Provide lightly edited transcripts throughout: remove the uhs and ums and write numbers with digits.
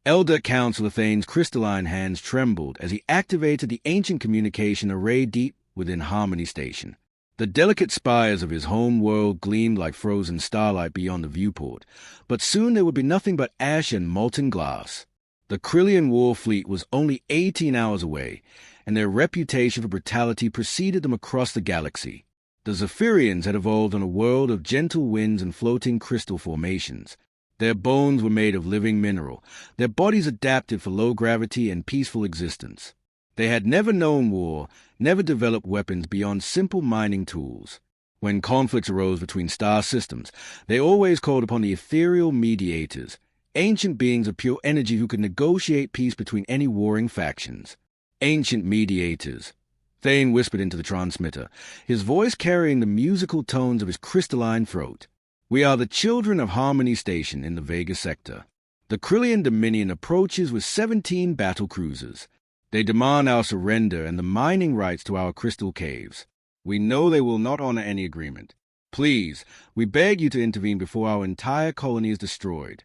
Elder Counselor Thane's crystalline hands trembled as he activated the ancient communication array deep within Harmony Station. The delicate spires of his home world gleamed like frozen starlight beyond the viewport, but soon there would be nothing but ash and molten glass. The Krillian war fleet was only 18 hours away, and their reputation for brutality preceded them across the galaxy. The Zephyrians had evolved on a world of gentle winds and floating crystal formations. Their bones were made of living mineral, their bodies adapted for low gravity and peaceful existence. They had never known war, never developed weapons beyond simple mining tools. When conflicts arose between star systems, they always called upon the ethereal mediators, ancient beings of pure energy who could negotiate peace between any warring factions. Ancient mediators. Thane whispered into the transmitter, his voice carrying the musical tones of his crystalline throat. We are the children of Harmony Station in the Vega sector. The Krillian Dominion approaches with 17 battle cruisers. They demand our surrender and the mining rights to our crystal caves. We know they will not honor any agreement. Please, we beg you to intervene before our entire colony is destroyed.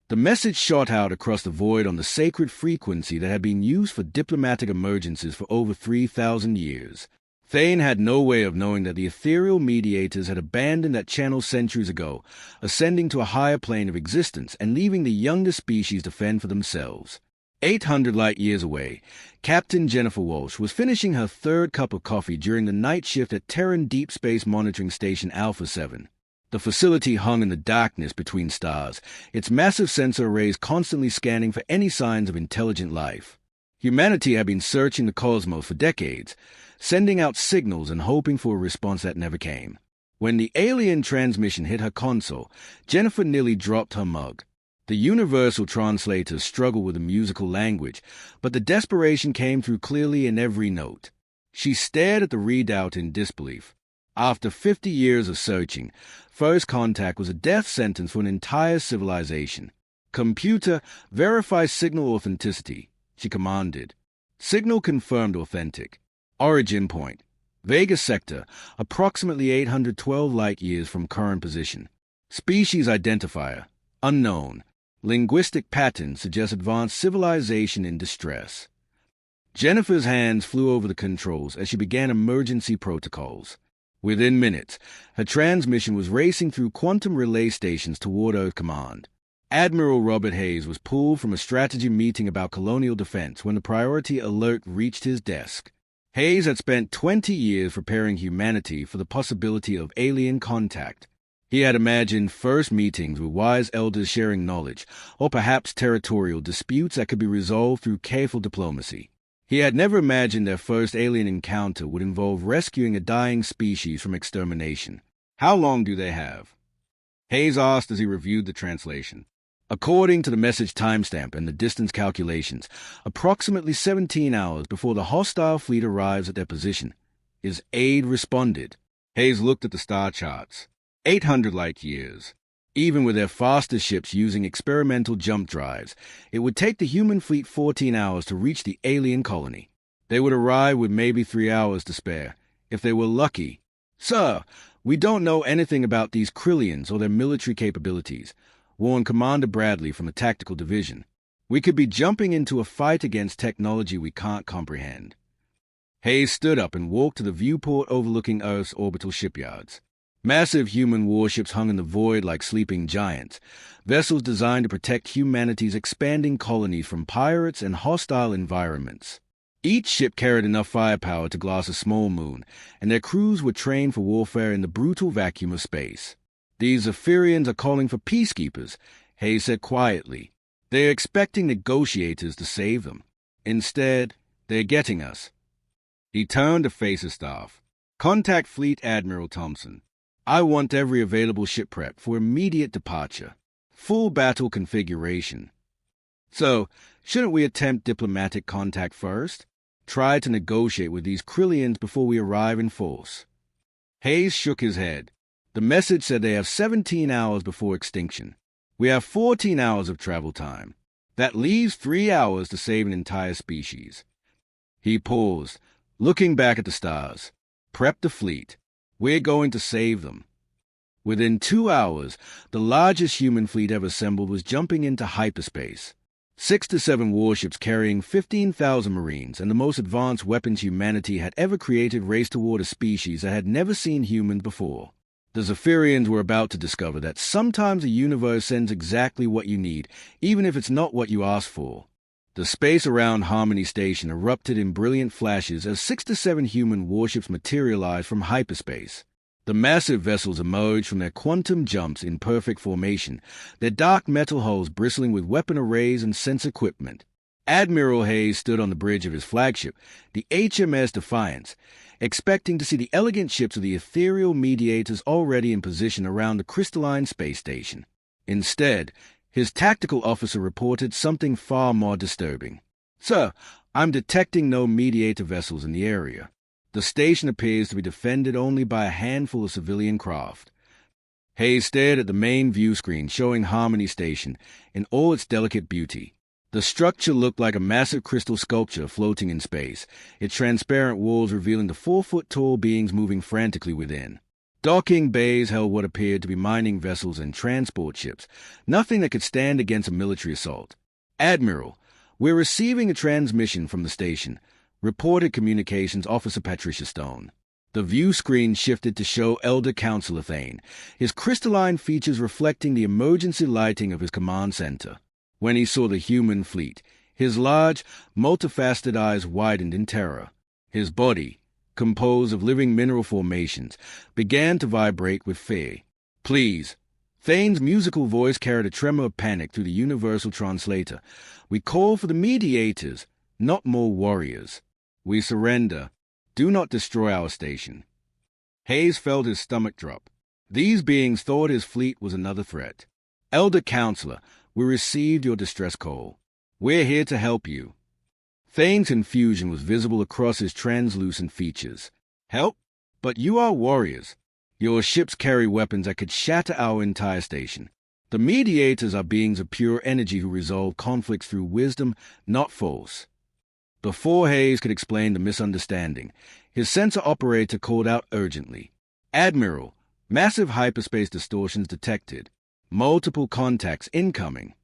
The message shot out across the void on the sacred frequency that had been used for diplomatic emergencies for over 3,000 years. Thane had no way of knowing that the ethereal mediators had abandoned that channel centuries ago, ascending to a higher plane of existence and leaving the younger species to fend for themselves. 800 light-years away, Captain Jennifer Walsh was finishing her third cup of coffee during the night shift at Terran Deep Space Monitoring Station Alpha 7. The facility hung in the darkness between stars, its massive sensor arrays constantly scanning for any signs of intelligent life. Humanity had been searching the cosmos for decades, sending out signals and hoping for a response that never came. When the alien transmission hit her console, Jennifer nearly dropped her mug. The universal translators struggled with the musical language, but the desperation came through clearly in every note. She stared at the readout in disbelief. After 50 years of searching, first contact was a death sentence for an entire civilization. Computer, verify signal authenticity, she commanded. Signal confirmed authentic. Origin point. Vega sector, approximately 812 light-years from current position. Species identifier, unknown. Linguistic pattern suggests advanced civilization in distress. Jennifer's hands flew over the controls as she began emergency protocols. Within minutes, her transmission was racing through quantum relay stations toward Earth Command. Admiral Robert Hayes was pulled from a strategy meeting about colonial defense when the priority alert reached his desk. Hayes had spent 20 years preparing humanity for the possibility of alien contact. He had imagined first meetings with wise elders sharing knowledge, or perhaps territorial disputes that could be resolved through careful diplomacy. He had never imagined their first alien encounter would involve rescuing a dying species from extermination. How long do they have? Hayes asked as he reviewed the translation. According to the message timestamp and the distance calculations, approximately 17 hours before the hostile fleet arrives at their position. His aide responded. Hayes looked at the star charts. 800 light-years. Even with their fastest ships using experimental jump drives, it would take the human fleet 14 hours to reach the alien colony. They would arrive with maybe 3 hours to spare, if they were lucky. Sir, we don't know anything about these Krillians or their military capabilities, warned Commander Bradley from the Tactical Division. We could be jumping into a fight against technology we can't comprehend. Hayes stood up and walked to the viewport overlooking Earth's orbital shipyards. Massive human warships hung in the void like sleeping giants, vessels designed to protect humanity's expanding colonies from pirates and hostile environments. Each ship carried enough firepower to glass a small moon, and their crews were trained for warfare in the brutal vacuum of space. These Zephyrians are calling for peacekeepers, Hayes said quietly. They are expecting negotiators to save them. Instead, they're getting us. He turned to face his staff. Contact Fleet Admiral Thompson. I want every available ship prep for immediate departure. Full battle configuration. So, shouldn't we attempt diplomatic contact first? Try to negotiate with these Krillians before we arrive in force. Hayes shook his head. The message said they have 17 hours before extinction. We have 14 hours of travel time. That leaves 3 hours to save an entire species. He paused, looking back at the stars. Prep the fleet. We're going to save them. Within 2 hours, the largest human fleet ever assembled was jumping into hyperspace. 6 to 7 warships carrying 15,000 Marines and the most advanced weapons humanity had ever created raced toward a species that had never seen humans before. The Zephyrians were about to discover that sometimes the universe sends exactly what you need, even if it's not what you asked for. The space around Harmony Station erupted in brilliant flashes as 6 to 7 human warships materialized from hyperspace. The massive vessels emerged from their quantum jumps in perfect formation, their dark metal hulls bristling with weapon arrays and sense equipment. Admiral Hayes stood on the bridge of his flagship, the HMS Defiance, expecting to see the elegant ships of the ethereal mediators already in position around the crystalline space station. Instead, his tactical officer reported something far more disturbing. "Sir, I'm detecting no mediator vessels in the area. The station appears to be defended only by a handful of civilian craft." Hayes stared at the main view screen showing Harmony Station in all its delicate beauty. The structure looked like a massive crystal sculpture floating in space, its transparent walls revealing the 4-foot-tall beings moving frantically within. Docking bays held what appeared to be mining vessels and transport ships, nothing that could stand against a military assault. "Admiral, we're receiving a transmission from the station," reported Communications Officer Patricia Stone. The view screen shifted to show Elder Counselor Thane, his crystalline features reflecting the emergency lighting of his command center. When he saw the human fleet, his large, multifaceted eyes widened in terror. His body, composed of living mineral formations, began to vibrate with fear. "Please." Thane's musical voice carried a tremor of panic through the universal translator. "We call for the mediators, not more warriors. We surrender. Do not destroy our station." Hayes felt his stomach drop. These beings thought his fleet was another threat. "Elder Counselor, we received your distress call. We're here to help you." Thane's confusion was visible across his translucent features. "Help? But you are warriors. Your ships carry weapons that could shatter our entire station. The mediators are beings of pure energy who resolve conflicts through wisdom, not force." Before Hayes could explain the misunderstanding, his sensor operator called out urgently, "Admiral, massive hyperspace distortions detected. Multiple contacts incoming."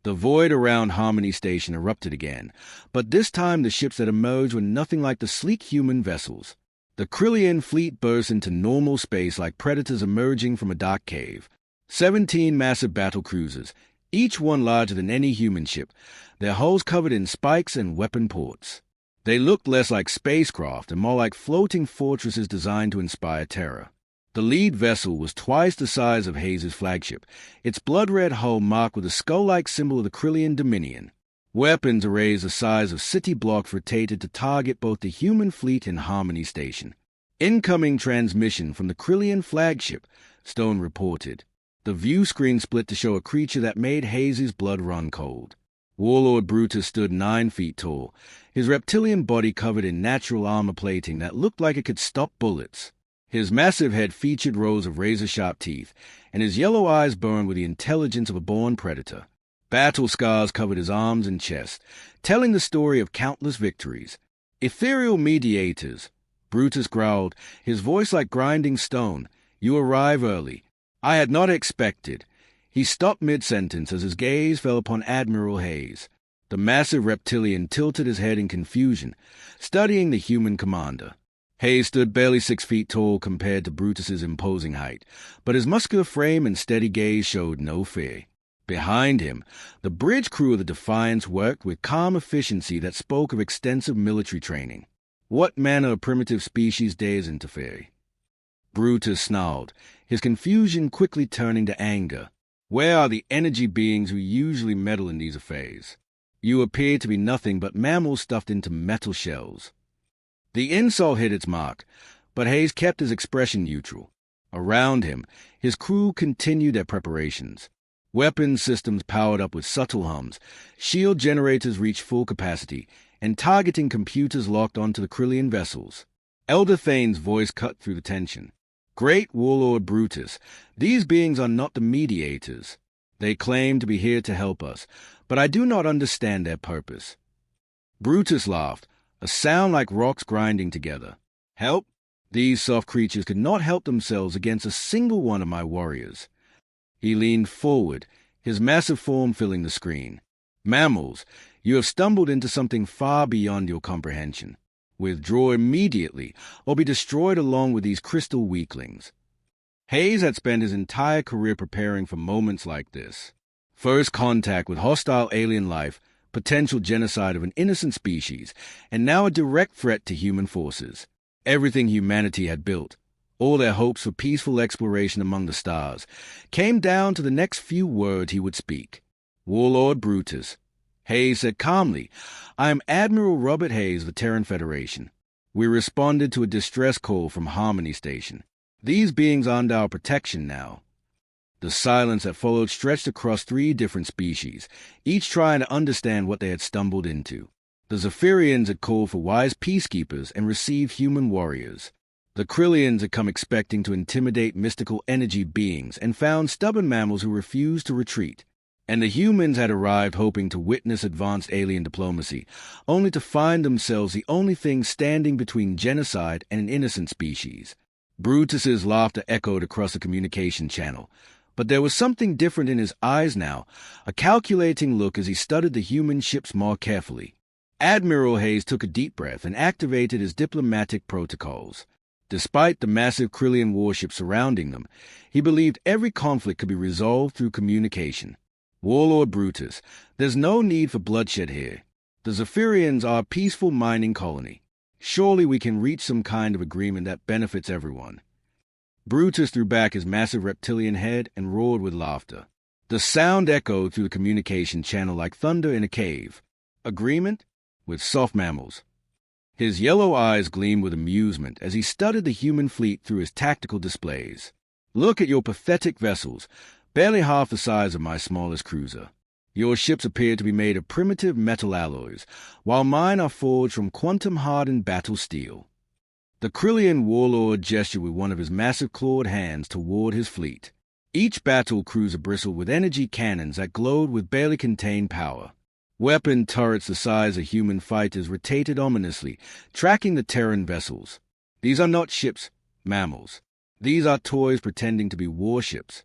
The void around Harmony Station erupted again, but this time the ships that emerged were nothing like the sleek human vessels. The Krillian fleet burst into normal space like predators emerging from a dark cave. 17 massive battle cruisers, each one larger than any human ship, their hulls covered in spikes and weapon ports. They looked less like spacecraft and more like floating fortresses designed to inspire terror. The lead vessel was twice the size of Hayes' flagship, its blood-red hull marked with a skull-like symbol of the Krillian Dominion. Weapons arrays the size of city blocks rotated to target both the human fleet and Harmony Station. "Incoming transmission from the Krillian flagship," Stone reported. The view screen split to show a creature that made Hayes' blood run cold. Warlord Brutus stood 9 feet tall, his reptilian body covered in natural armor plating that looked like it could stop bullets. His massive head featured rows of razor-sharp teeth, and his yellow eyes burned with the intelligence of a born predator. Battle scars covered his arms and chest, telling the story of countless victories. "Ethereal mediators," Brutus growled, his voice like grinding stone. "You arrive early. I had not expected." He stopped mid-sentence as his gaze fell upon Admiral Hayes. The massive reptilian tilted his head in confusion, studying the human commander. Hayes stood barely 6 feet tall compared to Brutus's imposing height, but his muscular frame and steady gaze showed no fear. Behind him, the bridge crew of the Defiance worked with calm efficiency that spoke of extensive military training. What manner of primitive species dares interfere? Brutus snarled, his confusion quickly turning to anger. "Where are the energy beings who usually meddle in these affairs? You appear to be nothing but mammals stuffed into metal shells." The insult hit its mark, but Hayes kept his expression neutral. Around him, his crew continued their preparations. Weapons systems powered up with subtle hums, shield generators reached full capacity, and targeting computers locked onto the Krillian vessels. Elder Thane's voice cut through the tension. "Great Warlord Brutus, these beings are not the mediators. They claim to be here to help us, but I do not understand their purpose." Brutus laughed, a sound like rocks grinding together. "Help? These soft creatures could not help themselves against a single one of my warriors." He leaned forward, his massive form filling the screen. Mammals, you have stumbled into something far beyond your comprehension. Withdraw immediately, or be destroyed along with these crystal weaklings. Hayes had spent his entire career preparing for moments like this. First contact with hostile alien life, potential genocide of an innocent species, and now a direct threat to human forces. Everything humanity had built, all their hopes for peaceful exploration among the stars, came down to the next few words he would speak. Warlord Brutus. Hayes said calmly, "I am Admiral Robert Hayes of the Terran Federation. We responded to a distress call from Harmony Station. These beings are under our protection now." The silence that followed stretched across 3 different species, each trying to understand what they had stumbled into. The Zephyrians had called for wise peacekeepers and received human warriors. The Krillians had come expecting to intimidate mystical energy beings and found stubborn mammals who refused to retreat. And the humans had arrived hoping to witness advanced alien diplomacy, only to find themselves the only thing standing between genocide and an innocent species. Brutus's laughter echoed across the communication channel, but there was something different in his eyes now, a calculating look as he studied the human ships more carefully. Admiral Hayes took a deep breath and activated his diplomatic protocols. Despite the massive Krillian warships surrounding them, he believed every conflict could be resolved through communication. Warlord Brutus, there's no need for bloodshed here. The Zephyrians are a peaceful mining colony. Surely we can reach some kind of agreement that benefits everyone. Brutus threw back his massive reptilian head and roared with laughter. The sound echoed through the communication channel like thunder in a cave. Agreement? With soft mammals. His yellow eyes gleamed with amusement as he studied the human fleet through his tactical displays. Look at your pathetic vessels, barely half the size of my smallest cruiser. Your ships appear to be made of primitive metal alloys, while mine are forged from quantum-hardened battle steel. The Krillian warlord gestured with one of his massive clawed hands toward his fleet. Each battle cruiser bristled with energy cannons that glowed with barely contained power. Weapon turrets the size of human fighters rotated ominously, tracking the Terran vessels. These are not ships, mammals. These are toys pretending to be warships.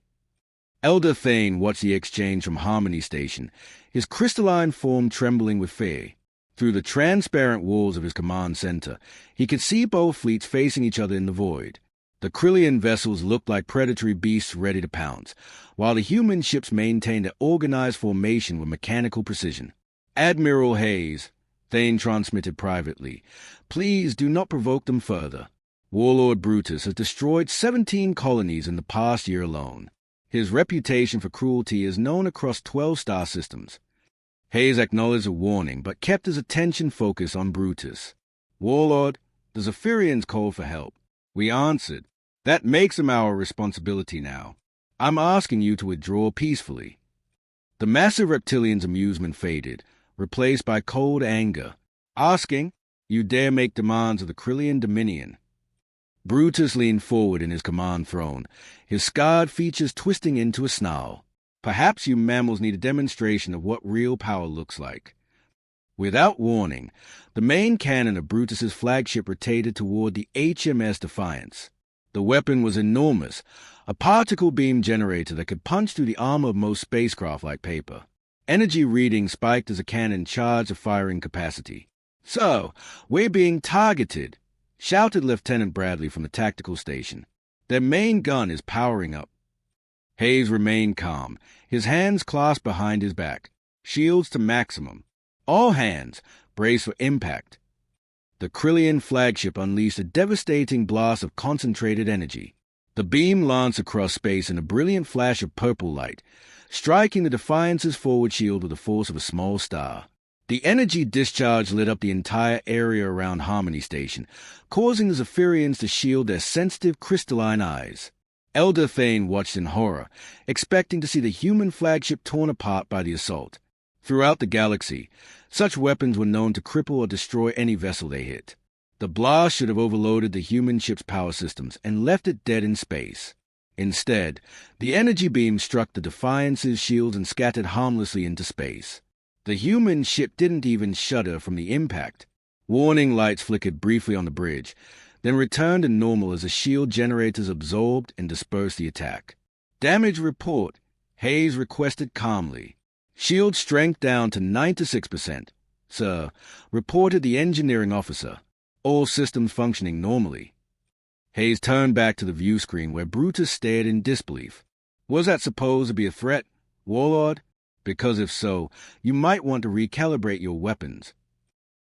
Elder Thane watched the exchange from Harmony Station, his crystalline form trembling with fear. Through the transparent walls of his command center, he could see both fleets facing each other in the void. The Krillian vessels looked like predatory beasts ready to pounce, while the human ships maintained an organized formation with mechanical precision. "Admiral Hayes," Thane transmitted privately, "please do not provoke them further. Warlord Brutus has destroyed 17 colonies in the past year alone. His reputation for cruelty is known across 12 star systems." Hayes acknowledged the warning, but kept his attention focused on Brutus. "Warlord, the Zephyrians called for help. We answered. That makes them our responsibility now. I'm asking you to withdraw peacefully." The massive reptilian's amusement faded, replaced by cold anger. "Asking? You dare make demands of the Krillian Dominion?" Brutus leaned forward in his command throne, his scarred features twisting into a snarl. "Perhaps you mammals need a demonstration of what real power looks like." Without warning, the main cannon of Brutus's flagship rotated toward the HMS Defiance. The weapon was enormous, a particle beam generator that could punch through the armor of most spacecraft like paper. Energy readings spiked as a cannon charged a firing capacity. "So, we're being targeted," shouted Lieutenant Bradley from the tactical station. "Their main gun is powering up." Hayes remained calm, his hands clasped behind his back, shields to maximum. All hands, brace for impact. The Krillian flagship unleashed a devastating blast of concentrated energy. The beam lanced across space in a brilliant flash of purple light, striking the Defiance's forward shield with the force of a small star. The energy discharge lit up the entire area around Harmony Station, causing the Zephyrians to shield their sensitive crystalline eyes. Elder Thane watched in horror, expecting to see the human flagship torn apart by the assault. Throughout the galaxy, such weapons were known to cripple or destroy any vessel they hit. The blast should have overloaded the human ship's power systems and left it dead in space. Instead, the energy beam struck the Defiance's shields and scattered harmlessly into space. The human ship didn't even shudder from the impact. Warning lights flickered briefly on the bridge, then returned to normal as the shield generators absorbed and dispersed the attack. "Damage report," Hayes requested calmly. Shield strength down to 96%. Sir, reported the engineering officer. All systems functioning normally. Hayes turned back to the view screen where Brutus stared in disbelief. Was that supposed to be a threat, Warlord? Because if so, you might want to recalibrate your weapons.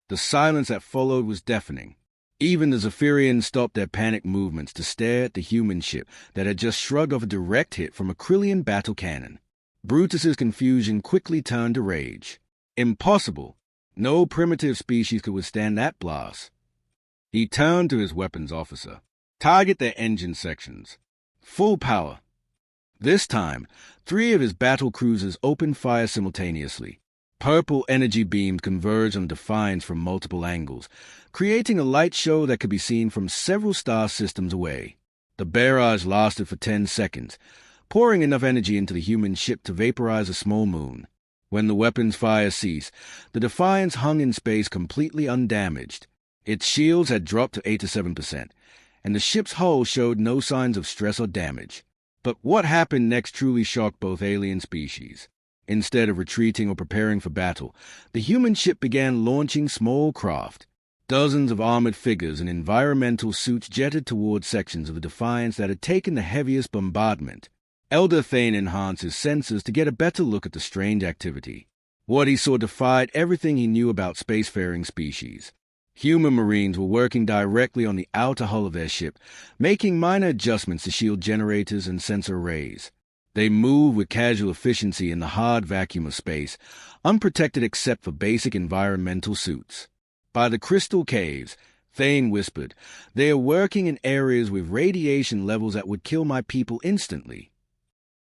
The silence that followed was deafening. Even the Zephyrians stopped their panicked movements to stare at the human ship that had just shrugged off a direct hit from a Krillian battle cannon. Brutus's confusion quickly turned to rage. Impossible! No primitive species could withstand that blast. He turned to his weapons officer. Target their engine sections. Full power. This time, 3 of his battle cruisers opened fire simultaneously. Purple energy beams converged on Defiance from multiple angles, creating a light show that could be seen from several star systems away. The barrage lasted for 10 seconds, pouring enough energy into the human ship to vaporize a small moon. When the weapon's fire ceased, the Defiance hung in space completely undamaged. Its shields had dropped to 87%, and the ship's hull showed no signs of stress or damage. But what happened next truly shocked both alien species. Instead of retreating or preparing for battle, the human ship began launching small craft. Dozens of armored figures in environmental suits jetted toward sections of the Defiance that had taken the heaviest bombardment. Elder Thane enhanced his senses to get a better look at the strange activity. What he saw defied everything he knew about spacefaring species. Human Marines were working directly on the outer hull of their ship, making minor adjustments to shield generators and sensor arrays. They moved with casual efficiency in the hard vacuum of space, unprotected except for basic environmental suits. By the crystal caves, Thane whispered, they are working in areas with radiation levels that would kill my people instantly.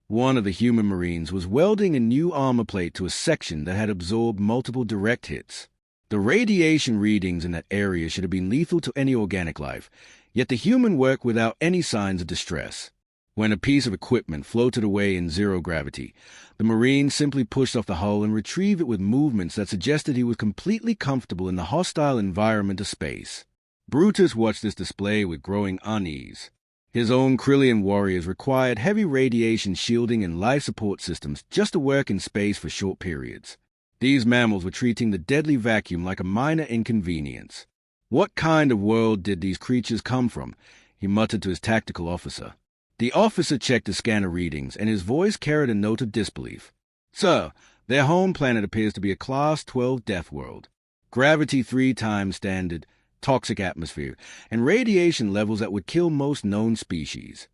One of the human Marines was welding a new armor plate to a section that had absorbed multiple direct hits. The radiation readings in that area should have been lethal to any organic life, yet the human worked without any signs of distress. When a piece of equipment floated away in zero gravity, the Marine simply pushed off the hull and retrieved it with movements that suggested he was completely comfortable in the hostile environment of space. Brutus watched this display with growing unease. His own Krillian warriors required heavy radiation shielding and life support systems just to work in space for short periods. These mammals were treating the deadly vacuum like a minor inconvenience. What kind of world did these creatures come from? He muttered to his tactical officer. The officer checked his scanner readings, and his voice carried a note of disbelief. Sir, their home planet appears to be a Class 12 Deathworld. Gravity 3 times standard, toxic atmosphere, and radiation levels that would kill most known species.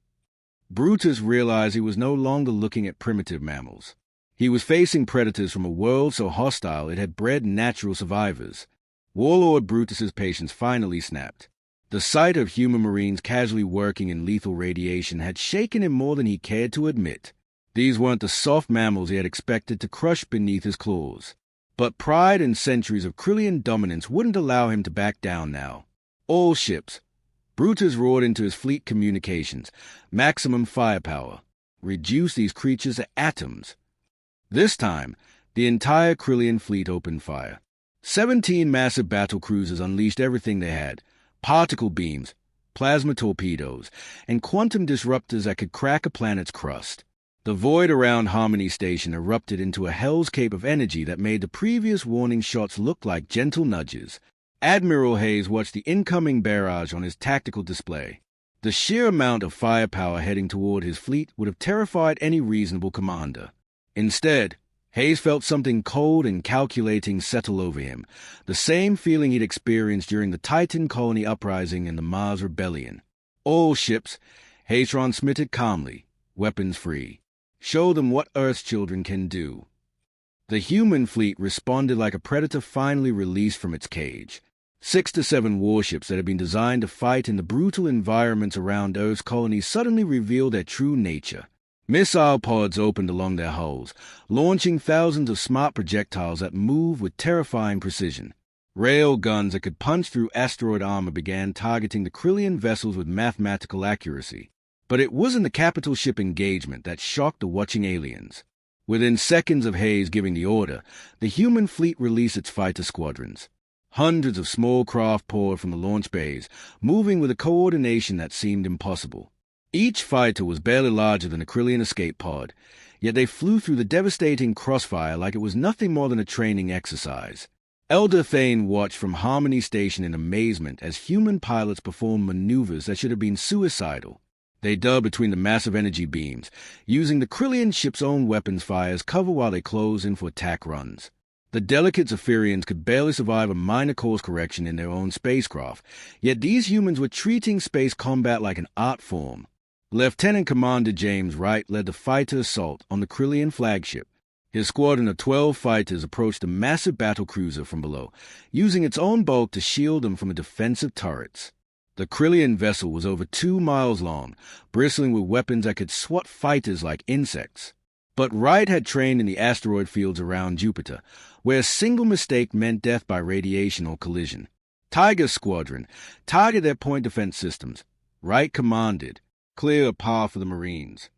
Brutus realized he was no longer looking at primitive mammals. He was facing predators from a world so hostile it had bred natural survivors. Warlord Brutus's patience finally snapped. The sight of human Marines casually working in lethal radiation had shaken him more than he cared to admit. These weren't the soft mammals he had expected to crush beneath his claws. But pride and centuries of Krillian dominance wouldn't allow him to back down now. All ships. Brutus roared into his fleet communications. Maximum firepower. Reduce these creatures to atoms. This time, the entire Krillian fleet opened fire. 17 massive battle cruisers unleashed everything they had. Particle beams, plasma torpedoes, and quantum disruptors that could crack a planet's crust. The void around Harmony Station erupted into a hellscape of energy that made the previous warning shots look like gentle nudges. Admiral Hayes watched the incoming barrage on his tactical display. The sheer amount of firepower heading toward his fleet would have terrified any reasonable commander. Instead, Hayes felt something cold and calculating settle over him, the same feeling he'd experienced during the Titan colony uprising and the Mars Rebellion. All ships, Hayes transmitted calmly, weapons free. Show them what Earth's children can do. The human fleet responded like a predator finally released from its cage. 6 to 7 warships that had been designed to fight in the brutal environments around Earth's colonies suddenly revealed their true nature. Missile pods opened along their hulls, launching thousands of smart projectiles that moved with terrifying precision. Rail guns that could punch through asteroid armor began targeting the Krillian vessels with mathematical accuracy. But it wasn't the capital ship engagement that shocked the watching aliens. Within seconds of Hayes giving the order, the human fleet released its fighter squadrons. Hundreds of small craft poured from the launch bays, moving with a coordination that seemed impossible. Each fighter was barely larger than a Krillian escape pod, yet they flew through the devastating crossfire like it was nothing more than a training exercise. Elder Thane watched from Harmony Station in amazement as human pilots performed maneuvers that should have been suicidal. They dug between the massive energy beams, using the Krillian ship's own weapons fire as cover while they closed in for attack runs. The delicate Zephyrians could barely survive a minor course correction in their own spacecraft, yet these humans were treating space combat like an art form. Lieutenant Commander James Wright led the fighter assault on the Krillian flagship. His squadron of 12 fighters approached the massive battlecruiser from below, using its own bulk to shield them from the defensive turrets. The Krillian vessel was over 2 miles long, bristling with weapons that could swat fighters like insects. But Wright had trained in the asteroid fields around Jupiter, where a single mistake meant death by radiation or collision. Tiger's squadron targeted their point defense systems. Wright commanded, "Clear a path for the Marines."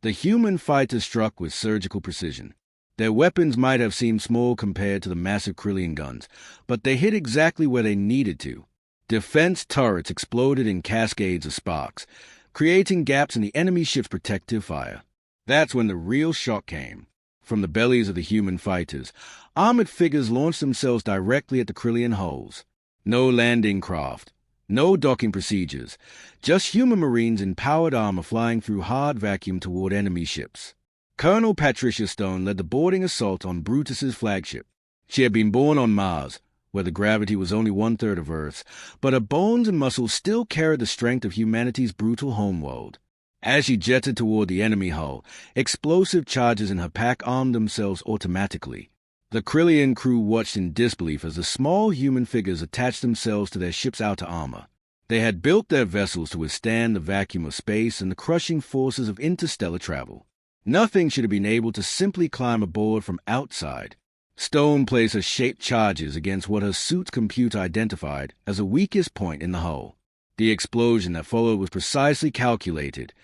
The human fighters struck with surgical precision. Their weapons might have seemed small compared to the massive Krillian guns, but they hit exactly where they needed to. Defense turrets exploded in cascades of sparks, creating gaps in the enemy ship's protective fire. That's when the real shock came. From the bellies of the human fighters, armored figures launched themselves directly at the Krillian hulls. No landing craft, no docking procedures, just human Marines in powered armor flying through hard vacuum toward enemy ships. Colonel Patricia Stone led the boarding assault on Brutus's flagship. She had been born on Mars, where the gravity was only 1/3 of Earth's, but her bones and muscles still carried the strength of humanity's brutal homeworld. As she jetted toward the enemy hull, explosive charges in her pack armed themselves automatically. The Krillian crew watched in disbelief as the small human figures attached themselves to their ship's outer armor. They had built their vessels to withstand the vacuum of space and the crushing forces of interstellar travel. Nothing should have been able to simply climb aboard from outside. Stone placed her shaped charges against what her suit's computer identified as the weakest point in the hull. The explosion that followed was precisely calculated,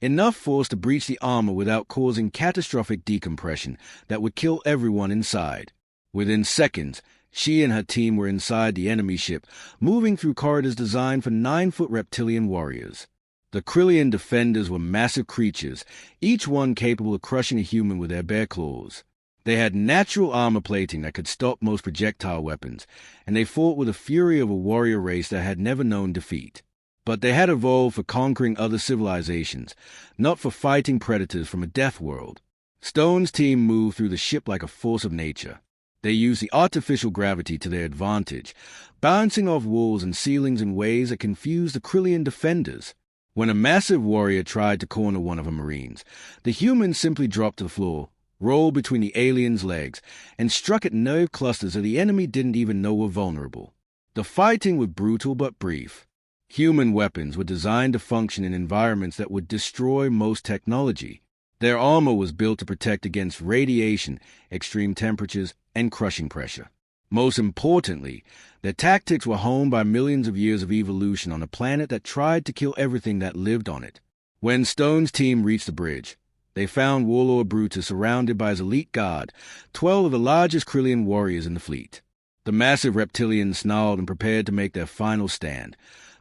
enough force to breach the armor without causing catastrophic decompression that would kill everyone inside. Within seconds, she and her team were inside the enemy ship, moving through corridors designed for 9-foot reptilian warriors. The Krillian defenders were massive creatures, each one capable of crushing a human with their bare claws. They had natural armor plating that could stop most projectile weapons, and they fought with the fury of a warrior race that had never known defeat. But they had evolved for conquering other civilizations, not for fighting predators from a death world. Stone's team moved through the ship like a force of nature. They used the artificial gravity to their advantage, bouncing off walls and ceilings in ways that confused the Krillian defenders. When a massive warrior tried to corner one of her Marines, the humans simply dropped to the floor, rolled between the alien's legs, and struck at nerve clusters that the enemy didn't even know were vulnerable. The fighting was brutal but brief. Human weapons were designed to function in environments that would destroy most technology. Their armor was built to protect against radiation, extreme temperatures, and crushing pressure. Most importantly, their tactics were honed by millions of years of evolution on a planet that tried to kill everything that lived on it. When Stone's team reached the bridge, they found Warlord Brutus surrounded by his elite guard, 12 of the largest Krillian warriors in the fleet. The massive reptilians snarled and prepared to make their final stand,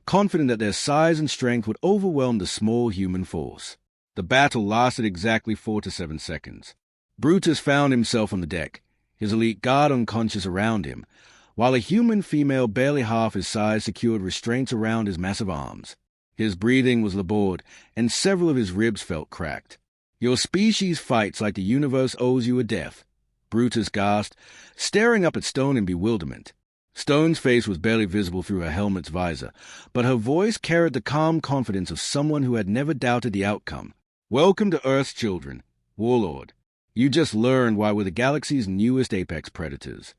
confident that their size and strength would overwhelm the small human force. The battle lasted exactly 4 to 7 seconds. Brutus found himself on the deck, his elite guard unconscious around him, while a human female barely half his size secured restraints around his massive arms. His breathing was labored, and several of his ribs felt cracked. "Your species fights like the universe owes you a death," Brutus gasped, staring up at Stone in bewilderment. Stone's face was barely visible through her helmet's visor, but her voice carried the calm confidence of someone who had never doubted the outcome. "Welcome to Earth's children, Warlord. You just learned why we're the galaxy's newest apex predators."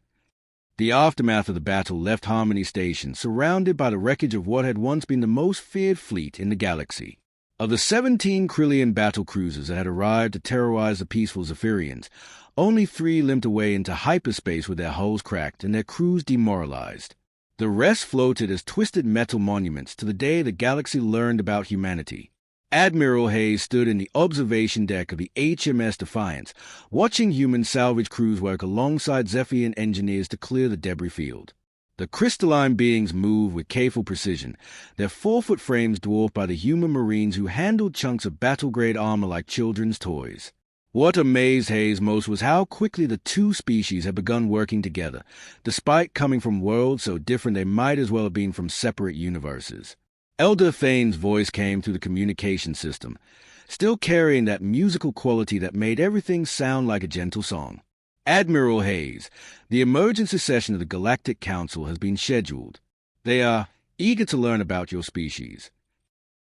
The aftermath of the battle left Harmony Station surrounded by the wreckage of what had once been the most feared fleet in the galaxy. Of the 17 Krillian battle cruisers that had arrived to terrorize the peaceful Zephyrians, only 3 limped away into hyperspace with their hulls cracked and their crews demoralized. The rest floated as twisted metal monuments to the day the galaxy learned about humanity. Admiral Hayes stood in the observation deck of the HMS Defiance, watching human salvage crews work alongside Zephyrian engineers to clear the debris field. The crystalline beings moved with careful precision, their 4-foot frames dwarfed by the human Marines who handled chunks of battle-grade armor like children's toys. What amazed Hayes most was how quickly the two species had begun working together, despite coming from worlds so different they might as well have been from separate universes. Elder Thane's voice came through the communication system, still carrying that musical quality that made everything sound like a gentle song. Admiral Hayes, the emergency session of the Galactic Council has been scheduled. They are eager to learn about your species.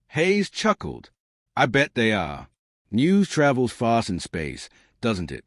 Hayes chuckled. I bet they are. News travels fast in space, doesn't it?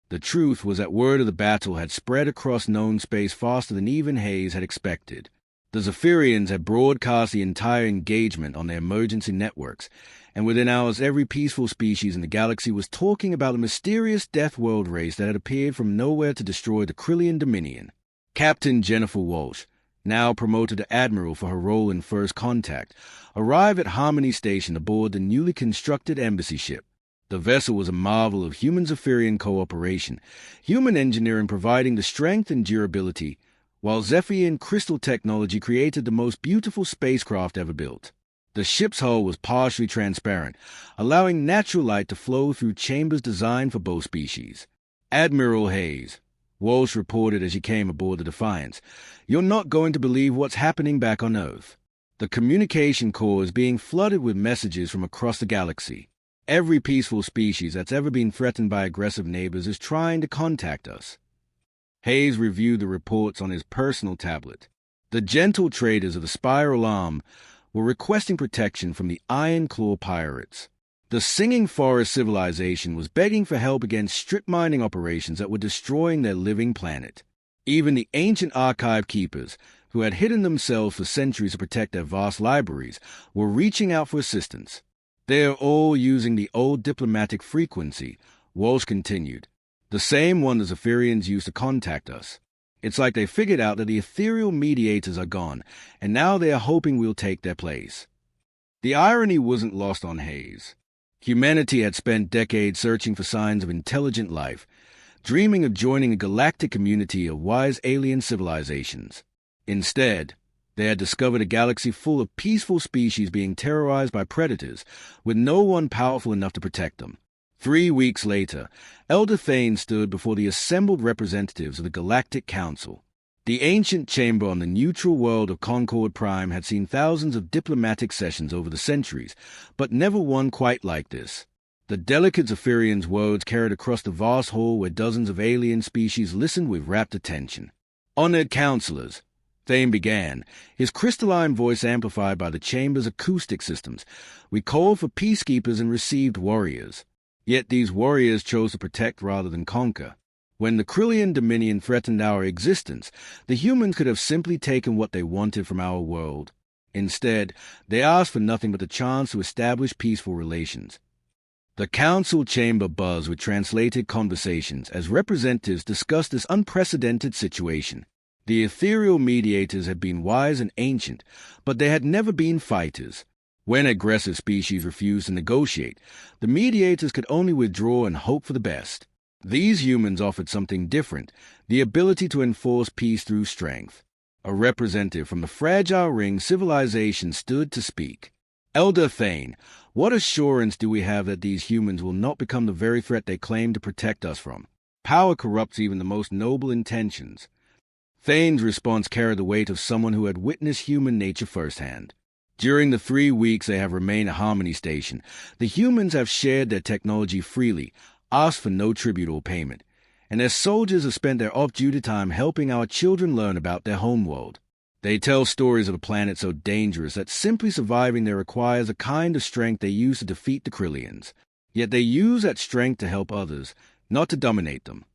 The truth was that word of the battle had spread across known space faster than even Hayes had expected. The Zephyrians had broadcast the entire engagement on their emergency networks, and within hours every peaceful species in the galaxy was talking about a mysterious Deathworld race that had appeared from nowhere to destroy the Krillian Dominion. Captain Jennifer Walsh, now promoted to Admiral for her role in First Contact, arrived at Harmony Station aboard the newly constructed embassy ship. The vessel was a marvel of human-Zephyrian cooperation, human engineering providing the strength and durability, while Zephyrian crystal technology created the most beautiful spacecraft ever built. The ship's hull was partially transparent, allowing natural light to flow through chambers designed for both species. Admiral Hayes, Walsh reported as she came aboard the Defiance, you're not going to believe what's happening back on Earth. The communication core is being flooded with messages from across the galaxy. Every peaceful species that's ever been threatened by aggressive neighbors is trying to contact us. Hayes reviewed the reports on his personal tablet. The gentle traders of the Spiral Arm were requesting protection from the Iron Claw pirates. The Singing Forest civilization was begging for help against strip mining operations that were destroying their living planet. Even the ancient archive keepers, who had hidden themselves for centuries to protect their vast libraries, were reaching out for assistance. They are all using the old diplomatic frequency, Walsh continued. The same one the Zephyrians used to contact us. It's like they figured out that the ethereal mediators are gone, and now they are hoping we'll take their place. The irony wasn't lost on Hayes. Humanity had spent decades searching for signs of intelligent life, dreaming of joining a galactic community of wise alien civilizations. Instead, they had discovered a galaxy full of peaceful species being terrorized by predators, with no one powerful enough to protect them. 3 weeks later, Elder Thane stood before the assembled representatives of the Galactic Council. The ancient chamber on the neutral world of Concord Prime had seen thousands of diplomatic sessions over the centuries, but never one quite like this. The delicate Zephyrian's words carried across the vast hall where dozens of alien species listened with rapt attention. Honored counselors, Thane began, his crystalline voice amplified by the chamber's acoustic systems. We called for peacekeepers and received warriors. Yet these warriors chose to protect rather than conquer. When the Krillian Dominion threatened our existence, the humans could have simply taken what they wanted from our world. Instead, they asked for nothing but the chance to establish peaceful relations. The council chamber buzzed with translated conversations as representatives discussed this unprecedented situation. The ethereal mediators had been wise and ancient, but they had never been fighters. When aggressive species refused to negotiate, the mediators could only withdraw and hope for the best. These humans offered something different, the ability to enforce peace through strength. A representative from the Fragile Ring civilization stood to speak. Elder Thane, what assurance do we have that these humans will not become the very threat they claim to protect us from? Power corrupts even the most noble intentions. Thane's response carried the weight of someone who had witnessed human nature firsthand. During the 3 weeks they have remained at Harmony Station, the humans have shared their technology freely, asked for no tribute or payment, and their soldiers have spent their off-duty time helping our children learn about their homeworld. They tell stories of a planet so dangerous that simply surviving there requires a kind of strength they use to defeat the Krillians. Yet they use that strength to help others, not to dominate them.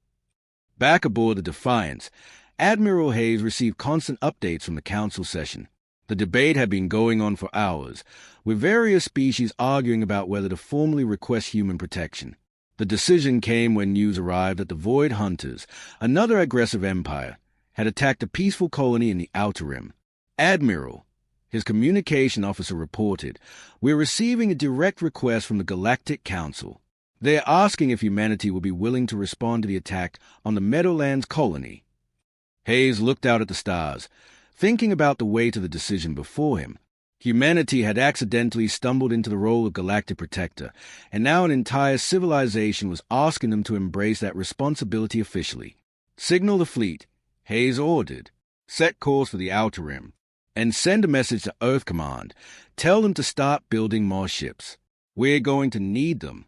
Back aboard the Defiance, Admiral Hayes received constant updates from the council session. The debate had been going on for hours, with various species arguing about whether to formally request human protection. The decision came when news arrived that the Void Hunters, another aggressive empire, had attacked a peaceful colony in the Outer Rim. Admiral, his communication officer reported, we're receiving a direct request from the Galactic Council. They are asking if humanity will be willing to respond to the attack on the Meadowlands colony. Hayes looked out at the stars, thinking about the weight of the decision before him. Humanity had accidentally stumbled into the role of Galactic Protector, and now an entire civilization was asking them to embrace that responsibility officially. Signal the fleet, Hayes ordered. Set course for the Outer Rim, and send a message to Earth Command. Tell them to start building more ships. We're going to need them.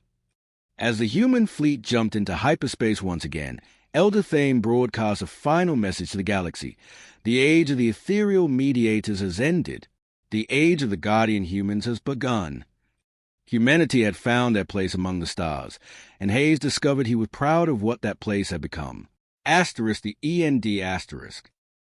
As the human fleet jumped into hyperspace once again, Elder Thane broadcast a final message to the galaxy. The age of the ethereal mediators has ended. The age of the guardian humans has begun. Humanity had found their place among the stars, and Hayes discovered he was proud of what that place had become. Asterisk the END asterisk.